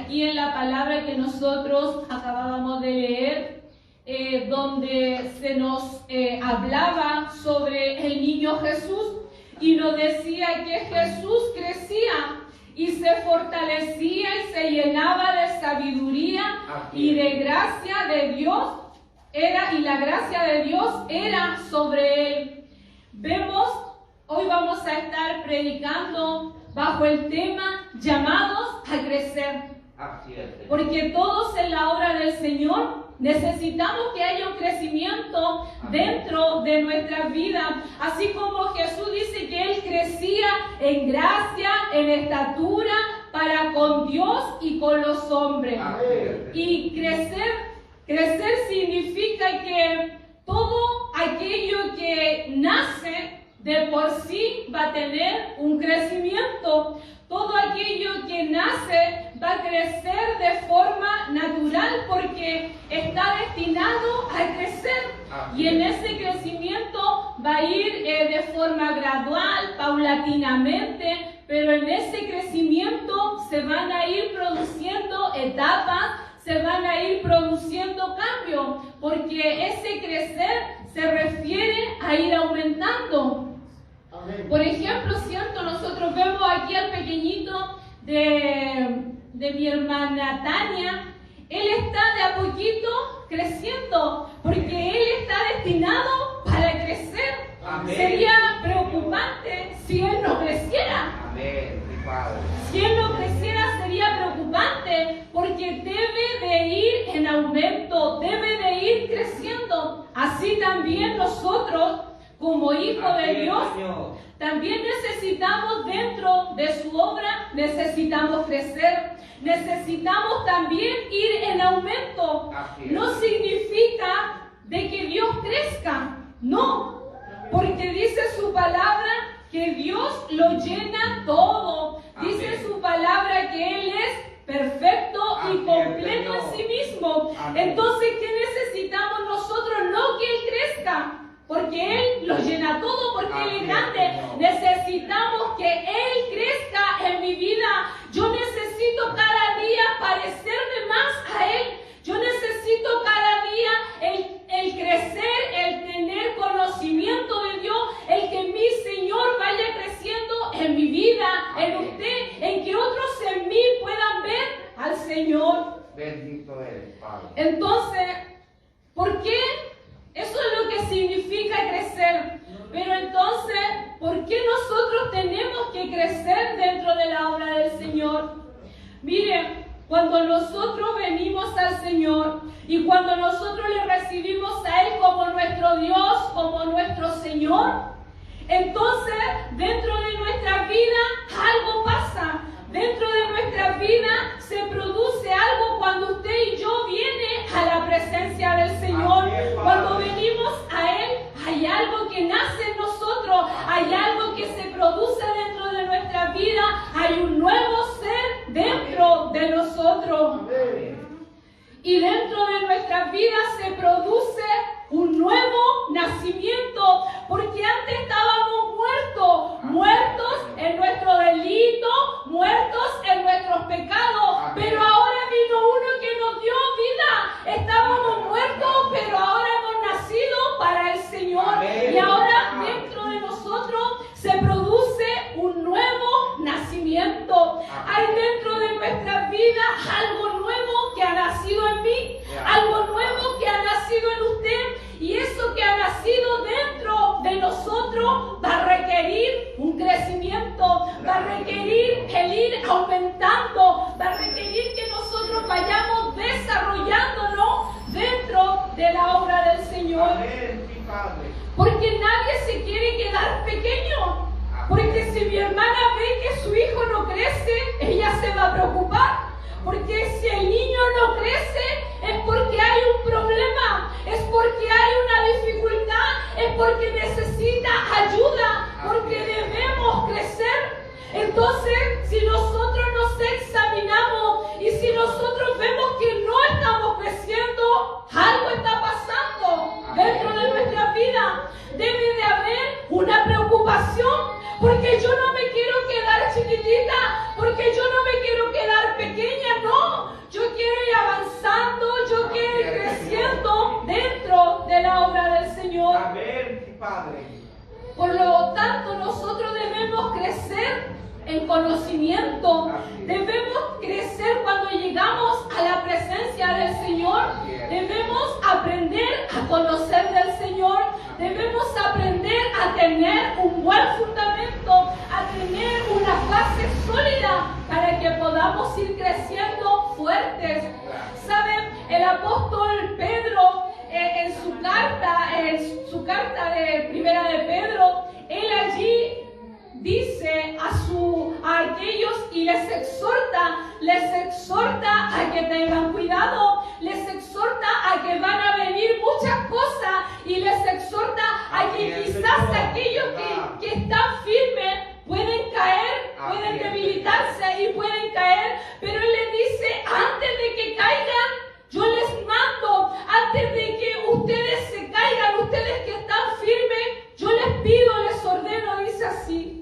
aquí en la palabra que nosotros acabábamos de leer, donde se nos hablaba sobre el niño Jesús y nos decía que Jesús crecía y se fortalecía y se llenaba de sabiduría y de gracia de Dios, y la gracia de Dios era sobre él. Vemos, hoy vamos a estar predicando bajo el tema llamados a crecer. Porque todos en la obra del Señor necesitamos que haya un crecimiento dentro de nuestras vidas. Así como Jesús dice que Él crecía en gracia, en estatura, para con Dios y con los hombres. Y crecer significa que todo aquello que nace de por sí va a tener un crecimiento. Todo aquello que nace va a crecer de forma natural porque está destinado a crecer. Y en ese crecimiento va a ir de forma gradual, paulatinamente, pero en ese crecimiento se van a ir produciendo etapas, se van a ir produciendo cambios, porque ese crecer se refiere a ir aumentando. Por ejemplo, ¿cierto? Nosotros vemos aquí al pequeñito de mi hermana Tania. Él está de a poquito creciendo, porque él está destinado para crecer. Amén. Sería preocupante si él no creciera. Amén. Si él no creciera sería preocupante, porque debe de ir en aumento, debe de ir creciendo. Así también nosotros, como hijos de Dios, también necesitamos dentro de su obra, necesitamos crecer, necesitamos también ir en aumento. No significa de que Dios crezca, no, porque dice su palabra que Dios lo llena todo. Dice su palabra que Él es perfecto y completo en sí mismo. Entonces, ¿qué necesitamos nosotros? No que Él crezca, porque Él lo llena todo, porque Él es grande. Necesitamos que Él crezca en mi vida. Yo necesito cada día parecerme más a Él. Yo necesito cada día el crecer, el tener conocimiento de Dios, el que mi Señor vaya creciendo en mi vida, en usted, en que otros en mí puedan ver al Señor. Bendito eres, Padre. Entonces, ¿por qué? Eso es lo que significa crecer. Pero entonces, ¿por qué nosotros tenemos que crecer dentro de la obra del Señor? Miren, cuando nosotros venimos al Señor y cuando nosotros le recibimos a Él como nuestro Dios, como nuestro Señor, entonces dentro de nuestra vida algo pasa. Dentro de nuestra vida se produce algo cuando usted y yo viene a la presencia del Señor. Cuando venimos a Él, hay algo que nace en nosotros, hay algo que se produce dentro de nuestra vida, hay un nuevo ser dentro de nosotros. Y dentro de nuestras vidas se produce un nuevo nacimiento, porque antes estábamos muertos en nuestro delito, muertos en nuestros pecados, pero ahora vino uno que nos dio vida. Estábamos muertos, pero ahora hemos nacido para el Señor. Y ahora dentro de nosotros se produce un nuevo nacimiento. Hay dentro de nuestras vidas algo nuevo que ha nacido en mí, algo nuevo que ha nacido en usted. Y eso que ha nacido dentro de nosotros va a requerir un crecimiento, va a requerir el ir aumentando, va a requerir que nosotros vayamos desarrollándonos dentro de la obra del Señor. Porque nadie se quiere quedar pequeño. Porque si mi hermana ve que su hijo no crece, ella se va a preocupar. Porque si el niño no crece, es porque hay un problema, es porque hay una dificultad, es porque necesita ayuda, porque debemos crecer. Entonces, si nosotros nos examinamos y si nosotros vemos que no estamos creciendo, algo está pasando dentro de nuestra vida. Debe de haber una preocupación, porque yo no me quiero quedar chiquitita, porque yo no me quiero quedar pequeña, no. Por lo tanto, nosotros debemos crecer en conocimiento. Debemos crecer cuando llegamos a la presencia del Señor. Debemos aprender a conocer del Señor. Debemos aprender a tener un buen fundamento, a tener una base sólida para que podamos ir creciendo fuertes. ¿Saben? El apóstol Pedro, en su carta de Primera de Pedro, él allí dice a aquellos y les exhorta a que tengan cuidado, les exhorta a que van a venir muchas cosas y les exhorta a que quizás aquellos que están firmes pueden caer, pueden debilitarse y pueden caer, pero él les dice, antes de que caigan, yo les mando, antes de que ustedes se caigan, ustedes que están firmes, yo les pido, les ordeno, dice así.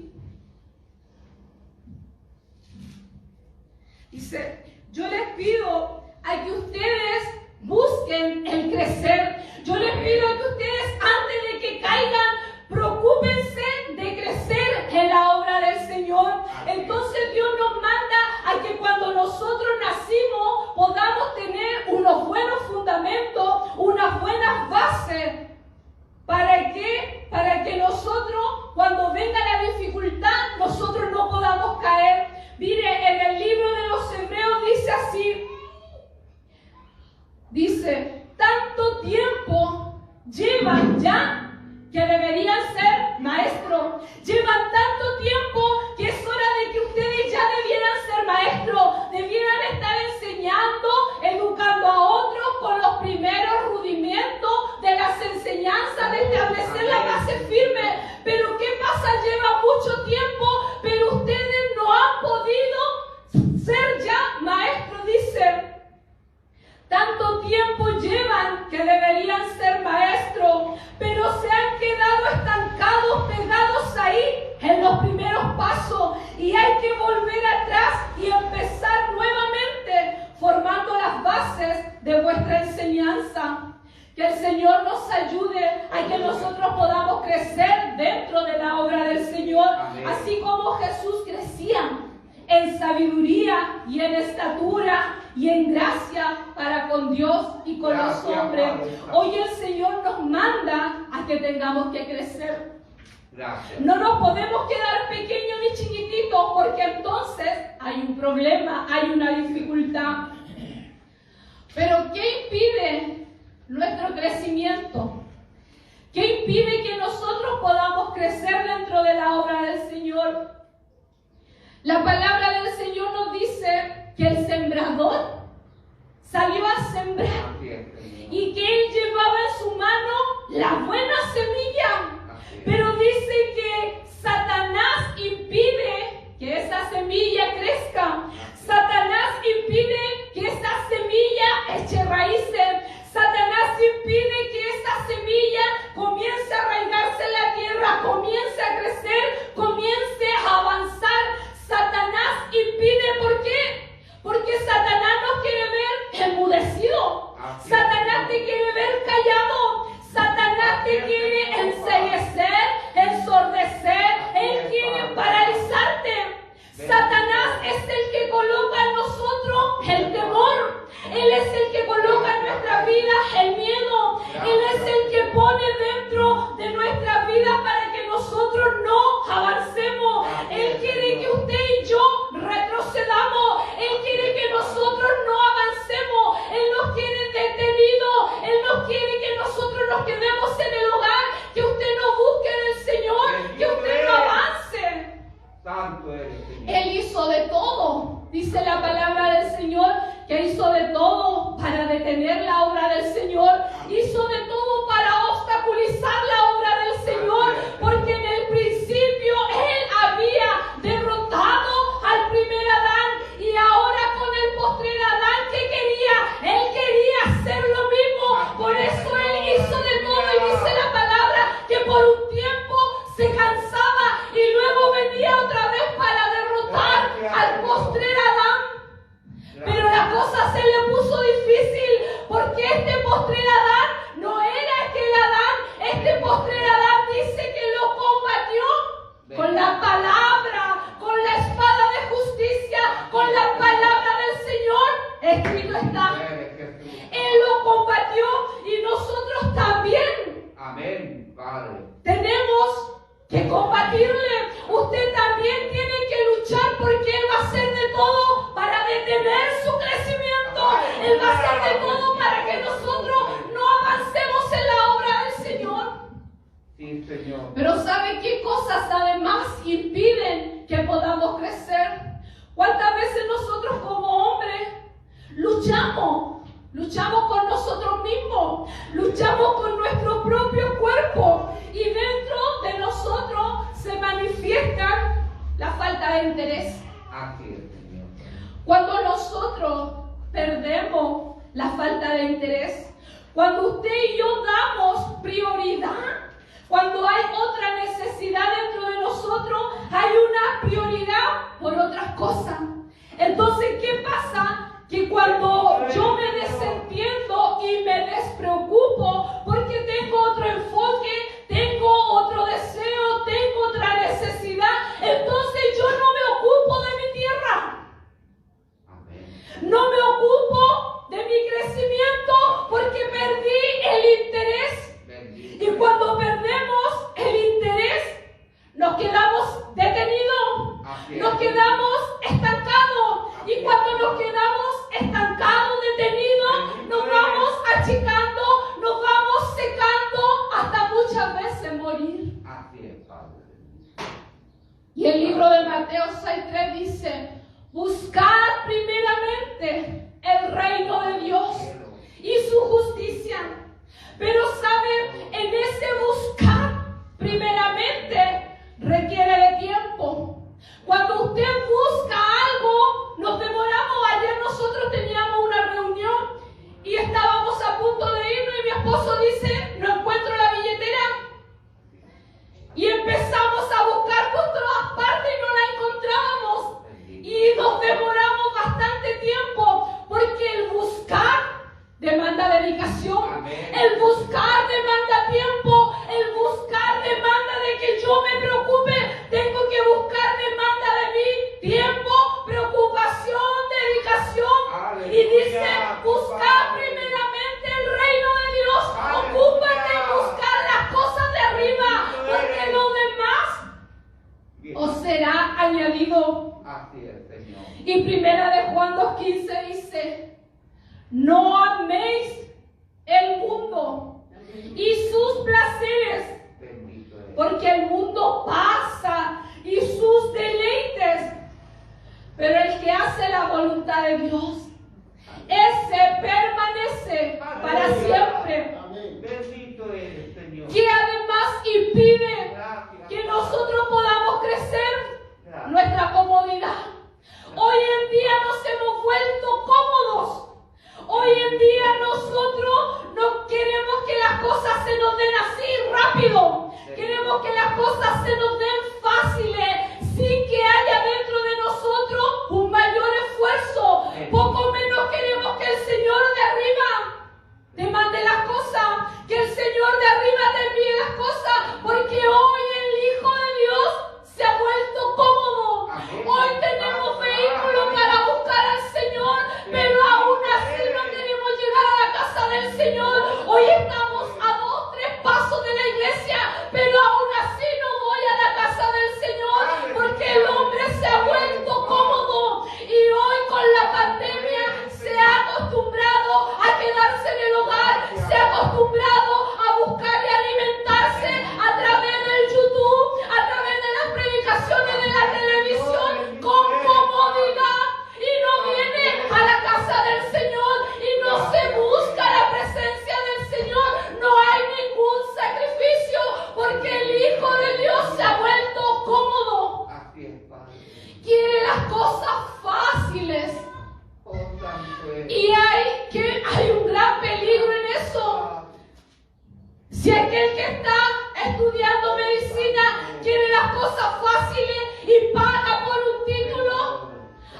Dice, yo les pido a que ustedes busquen el crecer. Yo les pido a que ustedes, antes de que caigan, preocúpense de crecer en la obra del Señor. Entonces Dios nos manda a que cuando nosotros nacimos podamos tener unos buenos fundamentos, unas buenas bases. ¿Para qué? Para que nosotros, cuando venga la dificultad, nosotros no podamos caer. Mire, en el libro de los Hebreos dice así, dice, tanto tiempo llevan ya que deberían ser maestros, llevan tanto tiempo que es hora de que ustedes ya debieran ser maestros, debieran estar enseñando, educando a otros con los primeros rudimentos de las enseñanzas, de establecer la base firme. Pero ¿qué pasa? Lleva mucho tiempo, pero ustedes no han podido ser ya maestros, dice. Tanto tiempo llevan que deberían ser maestros, pero se han quedado estancados, pegados ahí en los primeros pasos, y hay que volver atrás y empezar nuevamente formando las bases de vuestra enseñanza. Que el Señor nos ayude a que nosotros podamos crecer dentro de la obra del Señor. Amén. Así como Jesús crecía en sabiduría y en estatura y en gracia para con Dios y con los hombres. Hoy el Señor nos manda a que tengamos que crecer. Gracias. No nos podemos quedar pequeños ni chiquititos, porque entonces hay un problema, hay una dificultad. Pero ¿qué impide nuestro crecimiento? ¿Qué impide que nosotros podamos crecer dentro de la obra del Señor? La palabra del Señor nos dice que el sembrador salió a sembrar y que él llevaba en su mano la buena semilla. Pero dice que Satanás impide que esa semilla crezca. Satanás impide que esa semilla eche raíces. Satanás impide que esa semilla comience a arraigarse en la tierra, comience a crecer, comience a avanzar. Satanás impide, ¿por qué? Porque Satanás nos quiere ver enmudecido. Satanás te quiere ver callado. Satanás te quiere enceguecer, ensordecer. Él quiere paralizarte. Satanás es el que coloca en nosotros el temor. Él es el que coloca en nuestra vida el miedo. Él es el que pone dentro de nuestra vida para que nosotros no avancemos. Él quiere que usted y yo retrocedamos. Él quiere que nosotros no avancemos. Él nos quiere detenidos. Él nos quiere que nosotros nos quedemos en el hogar, que usted no busque del Señor, que usted no avance. Él hizo de todo, dice la palabra del Señor, que hizo de todo para detener la obra del Señor, hizo de todo para obstaculizar la obra del Señor, porque en el principio Él había derrotado al primer Adán, y ahora con el postrer Adán, ¿qué quería? Él quería hacer lo mismo. Por eso Él hizo de todo, y dice la palabra que por un tiempo se cansaba y luego venía otra vez para derrotar al postrer Adán. Pero la cosa se le puso difícil, porque este postrer Adán no era aquel Adán. Este postrer Adán dice combatió y nosotros también Amén, Padre. tenemos que combatirle. Usted también tiene que luchar porque Él va a hacer de todo para detener su crecimiento. Él va a hacer de todo para que nosotros no avancemos en la obra del Señor. Sí, Señor. Pero ¿sabe qué cosas además impiden que podamos crecer? ¿Cuántas veces nosotros como hombres luchamos con nosotros mismos, luchamos con nuestro propio cuerpo y dentro de nosotros se manifiesta la falta de interés? Así es, Señor. Cuando nosotros perdemos la falta de interés, cuando usted y yo damos prioridad, cuando hay otra necesidad dentro de nosotros, hay una prioridad por otras cosas. Entonces, ¿qué pasa? Que cuando yo me desentiendo y me despreocupo porque tengo otro enfoque, tengo otro deseo, tengo otra necesidad, entonces yo no me ocupo de mi tierra. Amén. No me ocupo de mi crecimiento porque perdí el interés. Bendito. Y cuando perdemos el interés, nos quedamos detenidos, Así es. nos quedamos estancados. Y cuando nos quedamos estancados, detenidos, nos vamos achicando, nos vamos secando hasta muchas veces morir. Así es, Padre. Y el libro de Mateo 6:3 dice: buscad primeramente el reino de Dios y su justicia. Pero sabe, en ese buscar primeramente requiere de tiempo. Cuando usted busca algo, nos demoramos. Ayer nosotros teníamos una reunión y estábamos a punto de irnos y mi esposo dice: no encuentro la billetera. Y empezamos a buscar por todas partes y no la encontrábamos. Y nos demoramos bastante tiempo porque el buscar demanda dedicación. Amén. El buscar demanda tiempo. El buscar demanda de que yo me preocupe. Tengo que buscar demanda de mí tiempo, preocupación, dedicación. Aleluya. Y dice: buscar primeramente el reino de Dios. Aleluya. Ocúpate en buscar las cosas de arriba, porque lo demás os será añadido. Así es, Señor. Y primera de Juan 2:15 dice: no améis el mundo y sus placeres, Bendito es. porque el mundo pasa y sus deleites, pero el que hace la voluntad de Dios, ese permanece para siempre. Amén. Bendito eres, Señor. Que además impide Gracias. que nosotros podamos crecer Gracias. nuestra comodidad. Hoy en día nos hemos vuelto cómodos. Hoy en día nosotros no queremos que las cosas se nos den así rápido. Queremos que las cosas se nos den fáciles, sin que haya dentro de nosotros un mayor esfuerzo. Poco menos queremos que el Señor de arriba te mande las cosas, que el Señor de arriba te envíe las cosas, porque hoy el Hijo de Dios se ha vuelto cómodo. Hoy tenemos vehículos para buscar al Señor, pero aún así no queremos llegar a la casa del Señor. Hoy estamos a 2-3 pasos de la iglesia, pero aún así no voy a la casa del Señor, porque el hombre se ha vuelto cómodo. Y hoy con la pandemia se ha acostumbrado a quedarse en el hogar, se ha acostumbrado a buscar y alimentarse a través del YouTube, a través de las predicaciones de la televisión, con comodidad, y no viene a la casa del Señor y no se busca la presencia del Señor. No hay ningún sacrificio porque el Hijo de Dios se ha vuelto cómodo. Así es, Padre. Quiere las cosas fáciles. Oh, santo eres. Y hay un gran peligro en eso. Si aquel que está estudiando medicina quiere las cosas fáciles y paga por un título,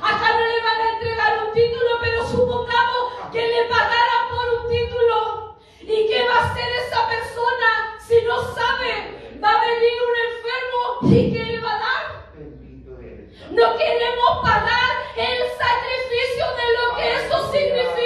acá no le van a entregar un título, pero supongamos que le pagaran por un título. ¿Y qué va a hacer esa persona si no sabe? Va a venir un enfermo y ¿qué le va a dar? Bendito eres. No queremos pagar el sacrificio de lo que eso significa.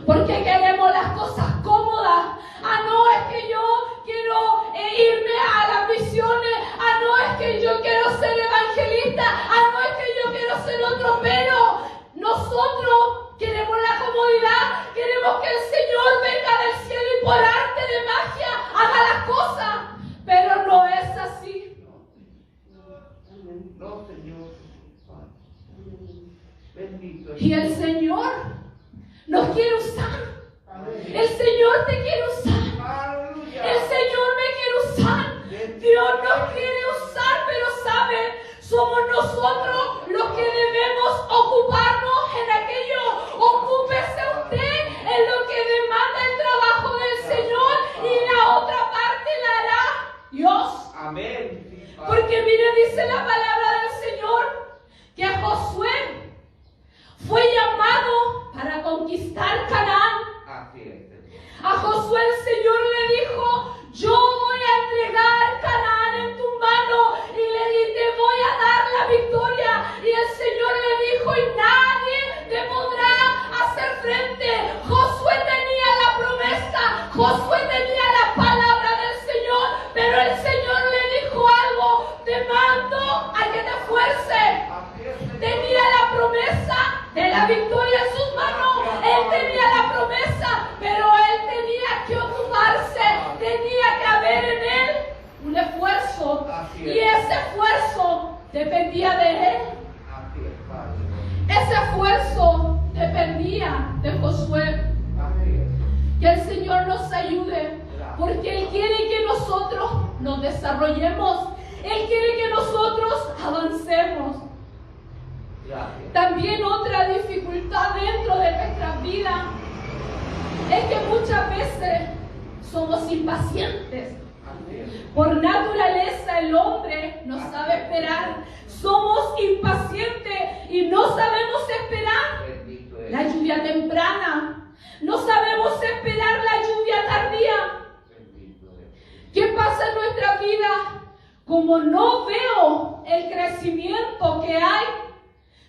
Porque queremos las cosas cómodas. Ah, no, es que yo quiero irme a las misiones. Ah, no, es que yo quiero ser evangelista. Ah, no, es que yo quiero ser otro. Pero nosotros queremos la comodidad. Queremos que el Señor venga del cielo y por arte de magia haga las cosas. Pero no es así. No, Señor. Bendito. Y el Señor nos quiere usar. El Señor te quiere usar. Aleluya. El Señor me quiere usar. Dios nos quiere usar, pero sabe, somos nosotros los que debemos ocuparnos en aquello. Ocúpese usted en lo que demanda el trabajo del Señor y la otra parte la hará Dios. Amén. Sí, Padre. Porque mire, dice la palabra del Señor que Josué fue llamado para conquistar Canaán. Así es, Señor. A Josué el Señor le dijo: yo voy a entregar Canaán en tu mano y te voy a dar la victoria. Y el Señor le dijo: y nadie te podrá hacer frente. Josué tenía la promesa, Josué tenía la palabra del Señor, pero el Señor le dijo algo: te mando a que te esfuerces. Así es, Señor. Tenía la promesa de la victoria en sus manos. Él tenía la promesa, pero él tenía que ocuparse. Tenía que haber en él un esfuerzo. Así es. Y ese esfuerzo dependía de él. Así es, Padre. Ese esfuerzo dependía de Josué. Así es. Que el Señor nos ayude, porque Él quiere que nosotros nos desarrollemos. Él quiere que nosotros avancemos. Gracias. También otra dificultad dentro de nuestras vidas es que muchas veces somos impacientes. Así es. Por naturaleza el hombre no sabe esperar. Somos impacientes y no sabemos esperar Bendito es. la lluvia temprana. No sabemos esperar la lluvia tardía. Bendito es. ¿Qué pasa en nuestra vida? Como no veo el crecimiento que hay,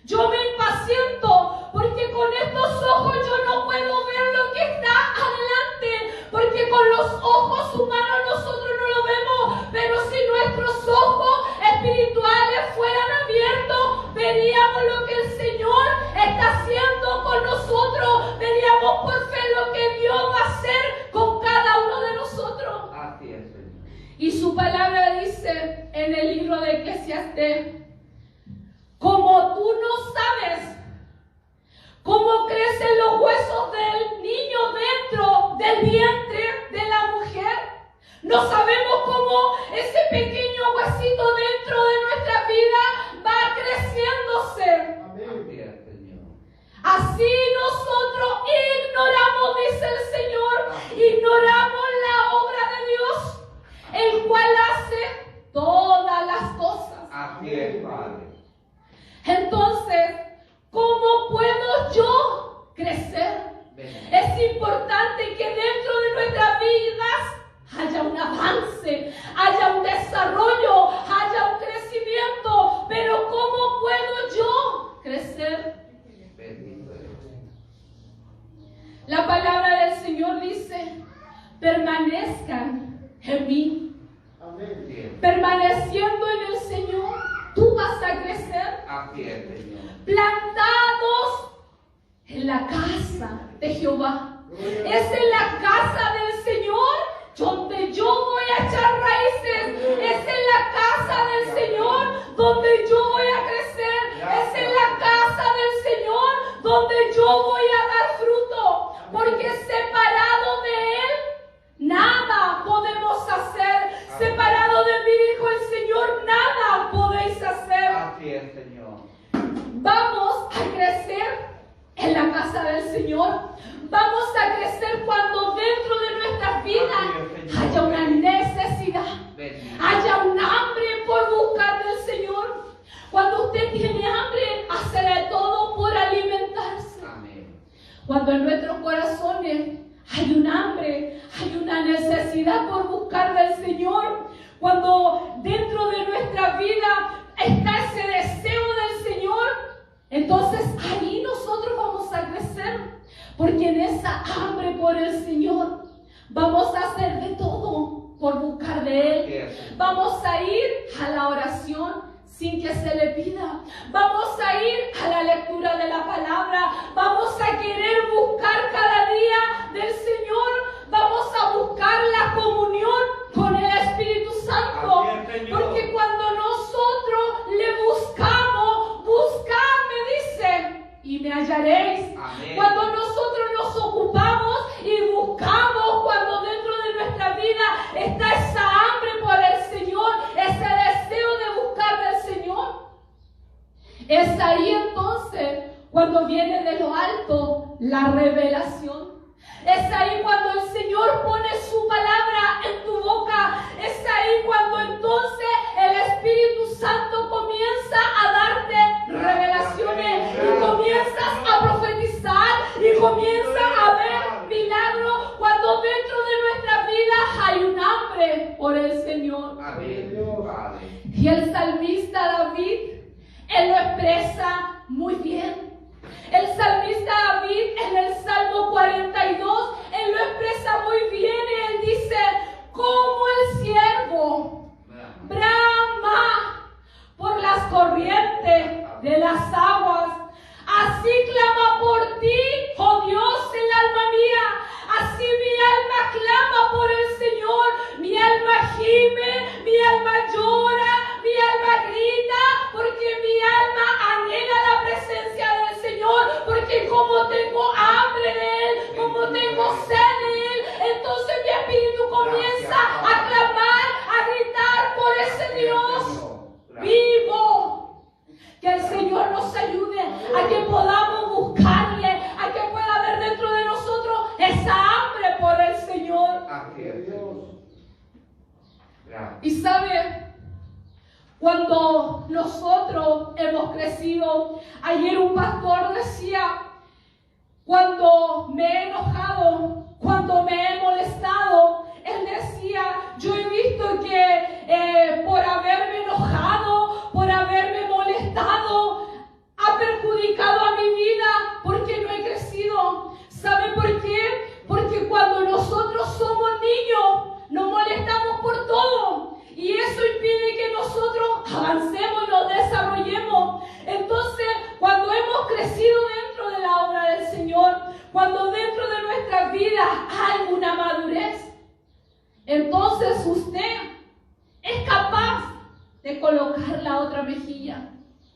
yo me impaciento porque con estos ojos yo no puedo ver lo que está adelante, porque con los ojos humanos nosotros no lo vemos, pero si nuestros ojos espirituales fueran abiertos, veríamos lo que el Señor está haciendo con nosotros, veríamos por fe lo que Dios va a hacer con cada uno de nosotros. Así es, Señor. Y su palabra dice en el libro de Eclesiastés: como tú no sabes cómo crecen los huesos del niño dentro del vientre de la mujer, no sabemos cómo ese pequeño huesito dentro de nuestra vida va creciéndose. Así es, Señor. Así nosotros ignoramos, dice el Señor, ignoramos la obra de Dios, el cual hace todas las cosas. Así es, Padre. Entonces, ¿cómo puedo yo crecer? Bendito. Es importante que dentro de nuestras vidas haya un avance, haya un desarrollo, haya un crecimiento. Pero ¿cómo puedo yo crecer? Bendito es. La palabra del Señor dice: permanezcan en mí. Así es. Permaneciendo en el Señor, tú vas a crecer. Así es, Señor. Plantados en la casa de Jehová. Es en la casa del Señor donde yo voy a echar raíces. Es en la casa del Señor donde yo voy a crecer. Es en la casa del Señor donde yo voy a dar fruto. Porque separado de Él, nada podemos hacer. Separado de mí, dijo el Señor, nada podéis hacer. Así es, Señor. Vamos a crecer en la casa del Señor. Vamos a crecer cuando dentro de nuestras vidas haya una necesidad, Bendito. haya un hambre por buscar del Señor. Cuando usted tiene hambre, hace de todo por alimentarse. Amén. Cuando en nuestros corazones hay un hambre, hay una necesidad por buscar del Señor. Cuando dentro de nuestra vida está ese deseo del Señor, entonces ahí nosotros vamos a crecer. Porque en esa hambre por el Señor vamos a hacer de todo por buscar de Él. Vamos a ir a la oración sin que se le pida. Vamos a ir a la lectura de la palabra. Vamos a querer buscar cada día del Señor. Vamos a buscar la comunión con el Espíritu Santo. Porque cuando nosotros le buscamos, buscadme, dice, y me hallaréis. Amén. Cuando nosotros nos ocupamos y buscamos, cuando dentro de nuestra vida está esa hambre por el Señor, ese deseo de buscar del Señor, es ahí entonces cuando viene de lo alto la revelación. Es ahí cuando el Señor pone su palabra en tu boca. Es ahí cuando entonces el Espíritu Santo comienza a darte revelaciones y comienzas a profetizar y comienzas a ver milagros cuando dentro de nuestras vidas hay un hambre por el Señor. Amén. Y el salmista David, él lo expresa muy bien. El salmista David en el Salmo 42, él lo expresa muy bien y él dice, como el siervo brama por las corrientes de las aguas, así clama por ti, oh Dios, el alma mía. Así mi alma clama por el Señor, mi alma gime, mi alma llora, mi alma grita, porque mi alma anhela la presencia del Señor, porque como tengo hambre de Él, como tengo sed de Él, entonces mi espíritu comienza a clamar, a gritar por ese Dios vivo. Que el Señor nos ayude a que podamos buscarle, a que pueda haber dentro de nosotros esa hambre por el Señor. Y sabe, cuando nosotros hemos crecido, ayer un pastor decía, cuando me he enojado, cuando me he molestado, él decía, yo he visto que por haberme enojado, por haberme molestado, ha perjudicado a mi vida porque no he crecido. ¿Sabe por qué? Porque cuando nosotros somos niños, nos molestamos por todo. Y eso impide que nosotros avancemos y nos desarrollemos. Entonces, cuando hemos crecido dentro de la obra del Señor, cuando dentro de nuestras vidas hay una madurez, entonces usted es capaz de colocar la otra mejilla.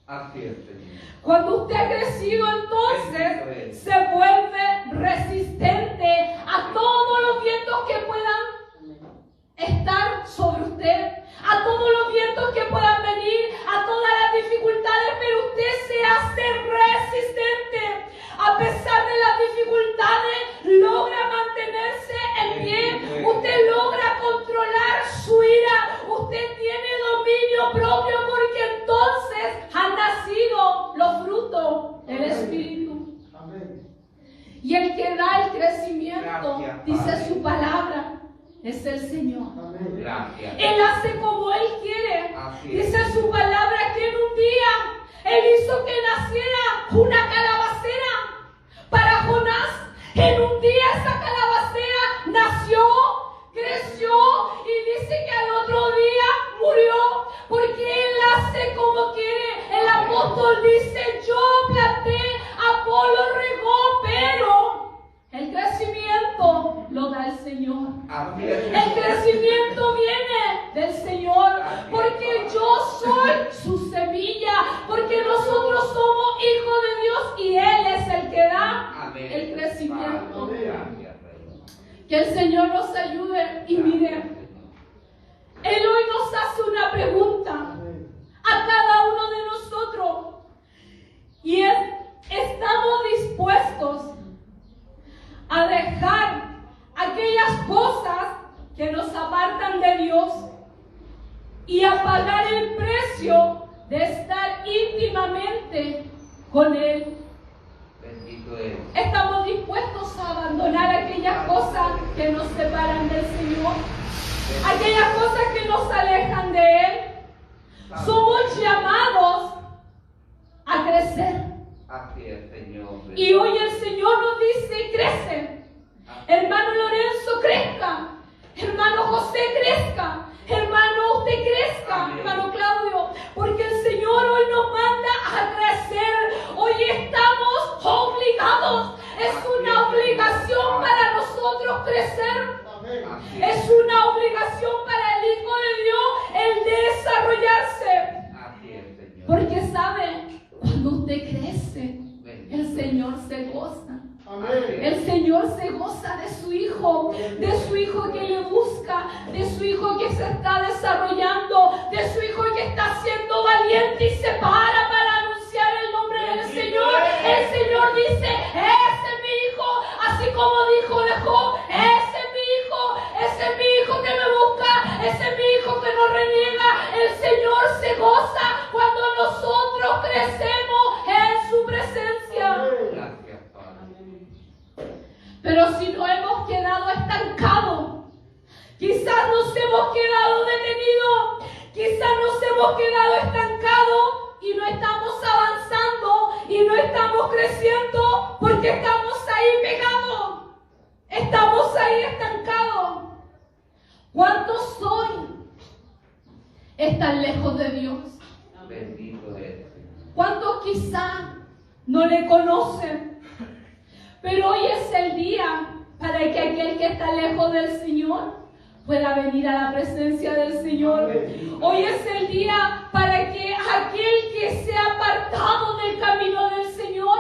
Así es, Señor. Cuando usted ha crecido, entonces se vuelve resistente a todos los vientos que puedan estar sobre usted, a todos los vientos que puedan venir, a todas las dificultades, pero usted se hace resistente. A pesar de las dificultades, logra mantenerse en pie. Usted logra controlar su ira. Usted tiene dominio propio porque entonces han nacido los frutos del Espíritu. Amén. Y el que da el crecimiento, Gracias, dice Padre. su palabra, es el Señor. Amén. Gracias. Él hace como Él quiere. Así es. Dice su palabra que en un día Él hizo que naciera una calabacera para Jonás. En un día esa calabacera nació, creció y dice que al otro día murió. Porque Él hace como quiere. El apóstol dice, yo planté, Apolo regó, pero el crecimiento lo da el Señor. Así es. El crecimiento viene del Señor, porque yo soy su semilla, porque nosotros somos hijos de Dios y Él es el que da Amén. el crecimiento. Padre, gracias, Señor. Que el Señor nos ayude y mire, Él hoy nos hace una pregunta a cada uno de nosotros y es, ¿estamos dispuestos a dejar aquellas cosas que nos apartan de Dios y a pagar el precio de estar íntimamente con Él? Bendito es. ¿Estamos dispuestos a abandonar aquellas cosas que nos separan del Señor? Aquellas cosas que nos alejan de Él. Somos llamados a crecer. Así es, Señor. Y hoy el Señor nos dice, obligación para nosotros crecer. Así Es una obligación para el Hijo de Dios el desarrollarse. Así es, Señor. Porque sabe, cuando usted crece, Bendito. el Señor se goza. Así es. El Señor se goza de su Hijo que le busca, de su Hijo que se está desarrollando, de su Hijo que está siendo valiente y se para anunciar el nombre del Señor. El Señor dice, ese es mi Hijo, así como dijo de Job, ese es mi Hijo que me busca, ese es mi Hijo que no reniega. El Señor se goza cuando nosotros crecemos en su presencia. Gracias, Padre. Pero si no hemos quedado estancados, quizás nos hemos quedado detenidos, quizás nos hemos quedado estancados y no estamos avanzando y no estamos creciendo porque estamos ahí pegados, estamos ahí estancados. ¿Cuántos hoy están lejos de Dios? Bendito es. ¿Cuántos quizás no le conocen? Pero hoy es el día para que aquel que está lejos del Señor pueda venir a la presencia del Señor. Hoy es el día para que aquel que se ha apartado del camino del Señor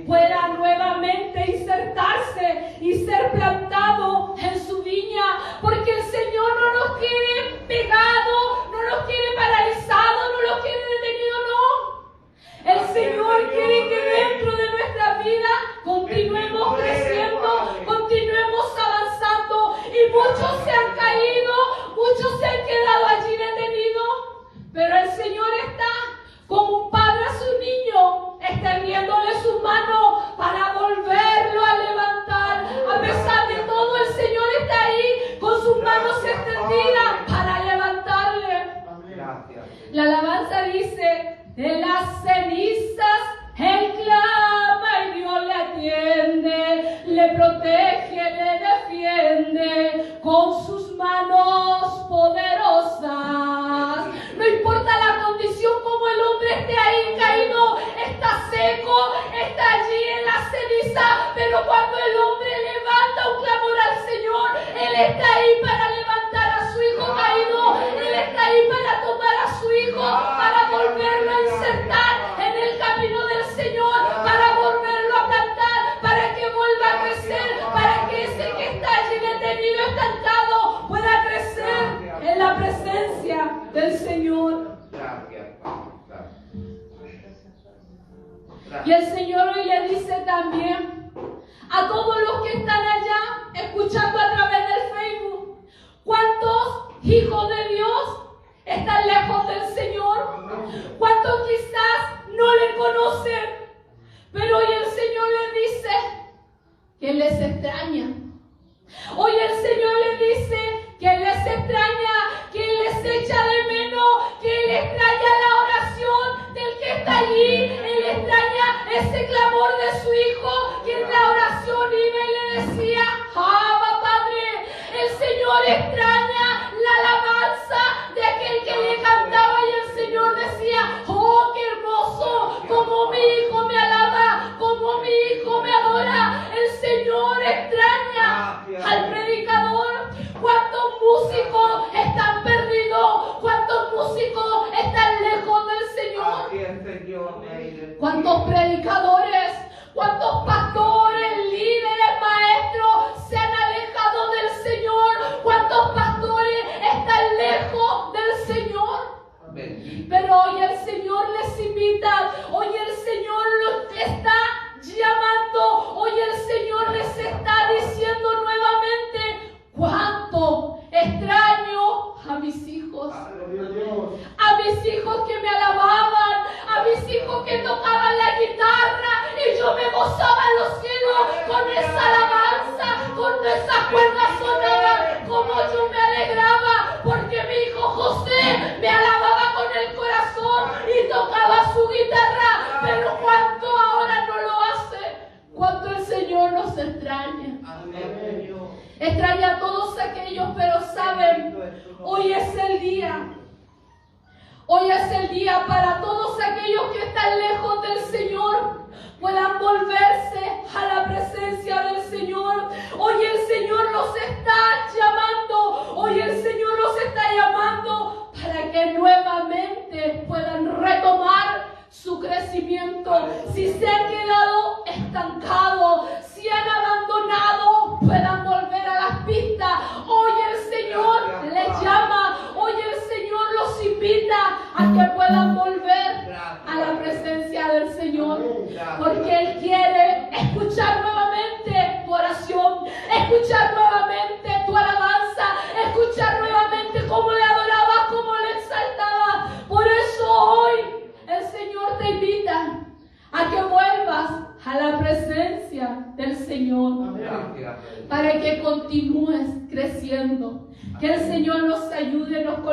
pueda nuevamente insertarse y ser plantado en su viña. Porque el Señor no nos quiere pegados, no nos quiere paralizados, no nos quiere detenidos, no. El Señor quiere que dentro de nuestra vida continuemos creciendo, continuemos avanzando. Y muchos se han caído, muchos se han quedado allí detenidos. Pero el Señor está como un padre a su niño, extendiéndole sus manos para volverlo a levantar. A pesar de todo, el Señor está ahí con sus manos extendidas para levantarle. Gracias. La alabanza dice, de las cenizas Él clama y Dios le atiende, le protege, le defiende con sus manos poderosas. No importa la condición como el hombre esté ahí caído, está seco, está allí en la ceniza, pero cuando el hombre levanta un clamor al Señor, Él está ahí para levantar a su hijo caído, Él está ahí para tomar a su hijo, para volverlo a insertar en el camino del Señor, para volverlo a plantar, para que vuelva a crecer, para que ese que está allí detenido, estancado, pueda crecer en la presencia del Señor. Gracias, Padre. Y el Señor hoy le dice también a todos los que están allá escuchando a través del Facebook, ¿cuántos hijos de Dios están lejos del Señor? ¿Cuántos quizás no le conocen? Pero hoy el Señor les dice que Él les extraña. Hoy el Señor les dice que Él les extraña, que Él les echa de menos, que Él extraña la oración del que está allí. Él extraña ese clamor de su Hijo, que en la oración iba y le decía, Abba Padre. El Señor extraña la alabanza de aquel que le cantaba y el Señor decía, oh, qué hermoso, como mi hijo me alaba, como mi hijo me adora. El Señor extraña al predicador. ¿Cuántos músicos están perdidos? ¿Cuántos músicos están lejos del Señor? Así es, Señor. ¿Cuántos predicadores? ¿Cuántos pastores, líderes, maestros se han alejado del Señor? ¿Cuántos pastores están lejos del Señor? Bendito. Pero hoy el Señor les invita, hoy el Señor los está llamando, hoy el Señor les está diciendo nuevamente, ¿cuánto extraño a mis hijos? A mis hijos que me alababan, a mis hijos que tocaban la guitarra y yo me gozaba en los cielos con esa alabanza, con esas cuerdas sonaban, como yo me alegraba porque mi hijo José me alababa con el corazón y tocaba su guitarra. Pero cuánto ahora no lo hace, cuánto el Señor nos extraña. Extraña a todos aquellos, pero saben, hoy es el día. Hoy es el día para todos aquellos que están lejos del Señor, puedan volverse a la presencia del Señor. puedan volver a la presencia del Señor. Porque Él quiere escuchar nuevamente tu oración, escuchar nuevamente tu alabanza, escuchar nuevamente cómo le adorabas, cómo le exaltabas. Por eso hoy el Señor te invita a que vuelvas a la presencia del Señor, para que continúes creciendo. Que el Señor nos ayude, nos coloque